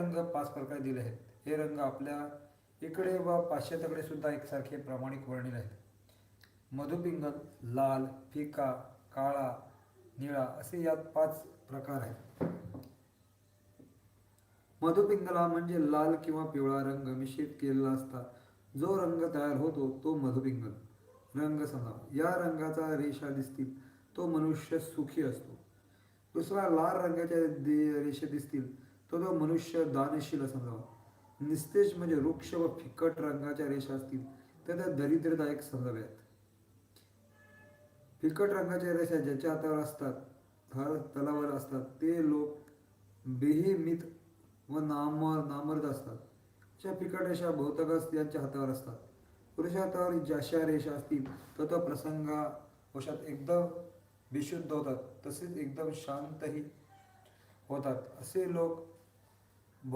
रंग 5 प्रकारे दिले आहेत. हे रंग आपल्या इकडे व पाश्चात्याकडे सुद्धा एकसारखे प्रामाणिक वर्णिले आहेत. मधुपिंगल लाल, फिका, काळा, निळा असे यात 5 प्रकार आहेत. मधुपिंगला म्हणजे लाल किंवा पिवळा रंग मिश्रित केलेला असता जो रंग तयार होतो तो मधुपिंगल रंग समजावा. या रंगाचा रेषा दिसतील तो मनुष्य सुखी असतो. दुसरा लाल रंगाच्या रेषा दिसतील तो मनुष्य दानशील समजावा. निस्तेज म्हणजे वृक्ष व फिकट रंगाच्या रेषा असतील तर त्या दरिद्रदायक समजाव्यात. फिकट रंगाच्या रेषा ज्याच्या हातावर असतात, तलावर असतात ते लोक बेहिमित व नामर्द असतात. अशा फिकट रेषा बहुतांश यांच्या हातावर असतात. पुरुषाच्या हातावर जशा रेषा असतील तर तो प्रसंगावशात एकदम बेशुद्ध होतात, तसेच एकदम शांतही होतात. असे लोक